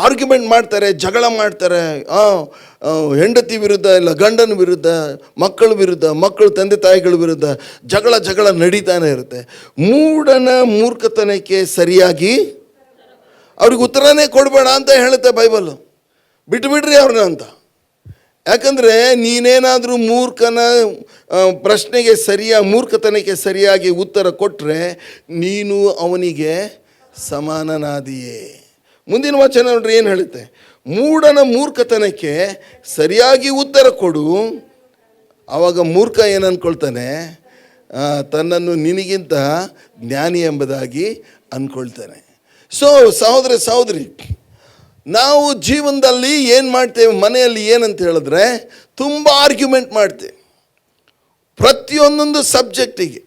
ಆರ್ಗ್ಯುಮೆಂಟ್ ಮಾಡ್ತಾರೆ, ಜಗಳ ಮಾಡ್ತಾರೆ. ಹೆಂಡತಿ ವಿರುದ್ಧ, ಇಲ್ಲ ಗಂಡನ ವಿರುದ್ಧ, ಮಕ್ಕಳ ವಿರುದ್ಧ, ಮಕ್ಕಳು ತಂದೆ ತಾಯಿಗಳ ವಿರುದ್ಧ ಜಗಳ ನಡೀತಾನೆ ಇರುತ್ತೆ. ಮೂಢನ ಮೂರ್ಖತನಕ್ಕೆ ಸರಿಯಾಗಿ ಅವ್ರಿಗೆ ಉತ್ತರನೇ ಕೊಡಬೇಡ ಅಂತ ಹೇಳುತ್ತೆ ಬೈಬಲ್. ಬಿಟ್ಟುಬಿಡ್ರಿ ಅವ್ರನ್ನ ಅಂತ. ಯಾಕಂದರೆ ನೀನೇನಾದರೂ ಮೂರ್ಖನ ಪ್ರಶ್ನೆಗೆ ಮೂರ್ಖತನಕ್ಕೆ ಸರಿಯಾಗಿ ಉತ್ತರ ಕೊಟ್ಟರೆ ನೀನು ಅವನಿಗೆ ಸಮಾನನಾದಿಯೇ. ಮುಂದಿನ ವಚನ ನೋಡ್ರಿ ಏನು ಹೇಳುತ್ತೆ? ಮೂಢನ ಮೂರ್ಖತನಕ್ಕೆ ಸರಿಯಾಗಿ ಉತ್ತರ ಕೊಡು. ಆವಾಗ ಮೂರ್ಖ ಏನು ಅಂದ್ಕೊಳ್ತಾನೆ? ತನ್ನನ್ನು ನಿನಗಿಂತ ಜ್ಞಾನಿ ಎಂಬುದಾಗಿ ಅಂದ್ಕೊಳ್ತಾನೆ. ಸೊ ಸಹೋದರ ಸಹೋದರಿ, ನಾವು ಜೀವನದಲ್ಲಿ ಏನು ಮಾಡ್ತೇವೆ? ಮನೆಯಲ್ಲಿ ಏನಂತ ಹೇಳಿದ್ರೆ ತುಂಬ ಆರ್ಗ್ಯುಮೆಂಟ್ ಮಾಡ್ತೇವೆ. ಪ್ರತಿಯೊಂದೊಂದು ಸಬ್ಜೆಕ್ಟಿಗೆ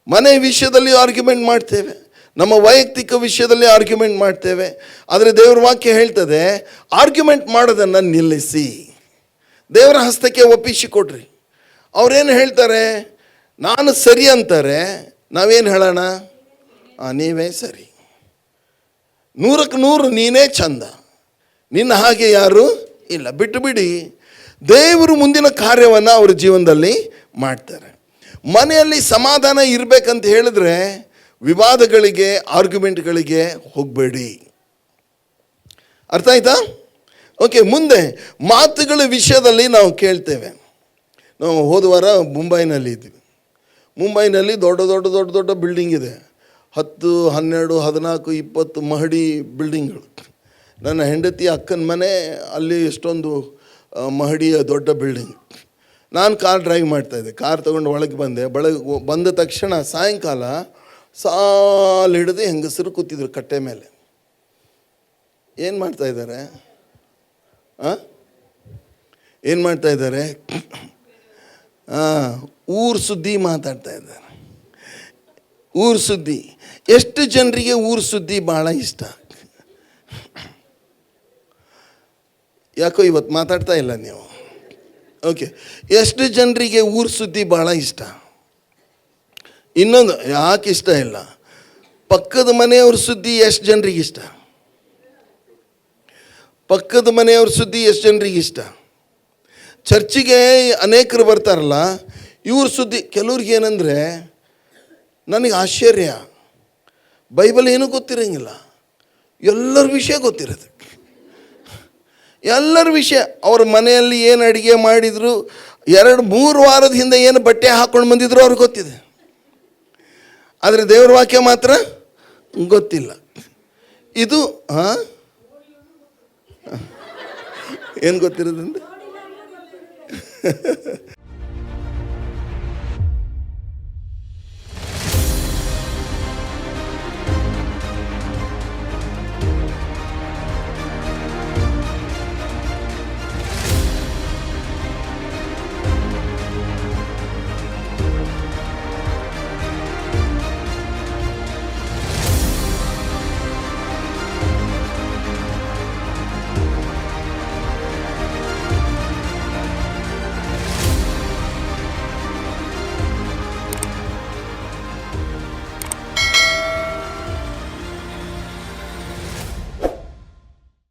ಮನೆ ವಿಷಯದಲ್ಲಿ ಆರ್ಗ್ಯುಮೆಂಟ್ ಮಾಡ್ತೇವೆ, ನಮ್ಮ ವೈಯಕ್ತಿಕ ವಿಷಯದಲ್ಲಿ ಆರ್ಗ್ಯುಮೆಂಟ್ ಮಾಡ್ತೇವೆ. ಆದರೆ ದೇವರ ವಾಕ್ಯ ಹೇಳ್ತದೆ ಆರ್ಗ್ಯುಮೆಂಟ್ ಮಾಡೋದನ್ನು ನಿಲ್ಲಿಸಿ ದೇವರ ಹಸ್ತಕ್ಕೆ ಒಪ್ಪಿಸಿಕೊಡ್ರಿ. ಅವ್ರೇನು ಹೇಳ್ತಾರೆ? ನಾನು ಸರಿ ಅಂತಾರೆ. ನಾವೇನು ಹೇಳೋಣ? ನೀವೇ ಸರಿ, 100ಕ್ಕೆ 100 ನೀನೇ ಚಂದ, ನಿನ್ನ ಹಾಗೆ ಯಾರು ಇಲ್ಲ. ಬಿಟ್ಟು ಬಿಡಿ. ದೇವರು ಮುಂದಿನ ಕಾರ್ಯವನ್ನು ಅವ್ರ ಜೀವನದಲ್ಲಿ ಮಾಡ್ತಾರೆ. ಮನೆಯಲ್ಲಿ ಸಮಾಧಾನ ಇರಬೇಕಂತ ಹೇಳಿದ್ರೆ ವಿವಾದಗಳಿಗೆ, ಆರ್ಗ್ಯುಮೆಂಟ್ಗಳಿಗೆ ಹೋಗಬೇಡಿ. ಅರ್ಥ ಆಯ್ತಾ? ಓಕೆ, ಮುಂದೆ ಮಾತುಗಳ ವಿಷಯದಲ್ಲಿ ನಾವು ಕೇಳ್ತೇವೆ. ನಾವು ಹೋದ ವಾರ ಮುಂಬೈನಲ್ಲಿ ಇದ್ವಿ. ಮುಂಬೈನಲ್ಲಿ ದೊಡ್ಡ ದೊಡ್ಡ ದೊಡ್ಡ ದೊಡ್ಡ ಬಿಲ್ಡಿಂಗ್ ಇದೆ. 10, 12, 14, 20 ಮಹಡಿ ಬಿಲ್ಡಿಂಗ್ಗಳು. ನನ್ನ ಹೆಂಡತಿ ಅಕ್ಕನ ಮನೆ ಅಲ್ಲಿ ಎಷ್ಟೊಂದು ಮಹಡಿಯ ದೊಡ್ಡ ಬಿಲ್ಡಿಂಗ್. ನಾನು ಕಾರ್ ಡ್ರೈವ್ ಮಾಡ್ತಾಯಿದ್ದೆ. ಕಾರ್ ತೊಗೊಂಡು ಒಳಗೆ ಬಂದೆ. ಬಂದ ತಕ್ಷಣ ಸಾಯಂಕಾಲ ಸಾಲು ಹಿಡಿದು ಹೆಂಗಸರು ಕೂತಿದ್ರು ಕಟ್ಟೆ ಮೇಲೆ. ಏನು ಮಾಡ್ತಾಯಿದ್ದಾರೆ? ಏನು ಮಾಡ್ತಾಯಿದ್ದಾರೆ? ಊರು ಸುದ್ದಿ ಮಾತಾಡ್ತಾ ಇದ್ದಾರೆ. ಊರು ಸುದ್ದಿ. ಎಷ್ಟು ಜನರಿಗೆ ಊರು ಸುದ್ದಿ ಭಾಳ ಇಷ್ಟ? ಯಾಕೋ ಇವತ್ತು ಮಾತಾಡ್ತಾ ಇಲ್ಲ ನೀವು? ಓಕೆ, ಎಷ್ಟು ಜನರಿಗೆ ಊರು ಸುದ್ದಿ ಭಾಳ ಇಷ್ಟ? ಇನ್ನೊಂದು, ಯಾಕೆ ಇಷ್ಟ ಇಲ್ಲ? ಪಕ್ಕದ ಮನೆಯವ್ರ ಸುದ್ದಿ ಎಷ್ಟು ಜನರಿಗೆ ಇಷ್ಟ? ಪಕ್ಕದ ಮನೆಯವ್ರ ಸುದ್ದಿ ಎಷ್ಟು ಜನರಿಗೆ ಇಷ್ಟ? ಚರ್ಚಿಗೆ ಅನೇಕರು ಬರ್ತಾರಲ್ಲ, ಇವ್ರ ಸುದ್ದಿ. ಕೆಲವ್ರಿಗೆ ಏನಂದರೆ, ನನಗೆ ಆಶ್ಚರ್ಯ, ಬೈಬಲ್ ಏನೂ ಗೊತ್ತಿರೋಂಗಿಲ್ಲ, ಎಲ್ಲರ ವಿಷಯ ಗೊತ್ತಿರೋದು. ಎಲ್ಲರ ವಿಷಯ, ಅವ್ರ ಮನೆಯಲ್ಲಿ ಏನು ಅಡುಗೆ ಮಾಡಿದರು, 2-3 ವಾರದ ಹಿಂದೆ ಏನು ಬಟ್ಟೆ ಹಾಕ್ಕೊಂಡು ಬಂದಿದ್ರು ಅವ್ರಿಗೆ ಗೊತ್ತಿದೆ. ಆದರೆ ದೇವ್ರ ವಾಕ್ಯ ಮಾತ್ರ ಗೊತ್ತಿಲ್ಲ. ಇದು ಏನು ಗೊತ್ತಿರೋದಂದ್ರೆ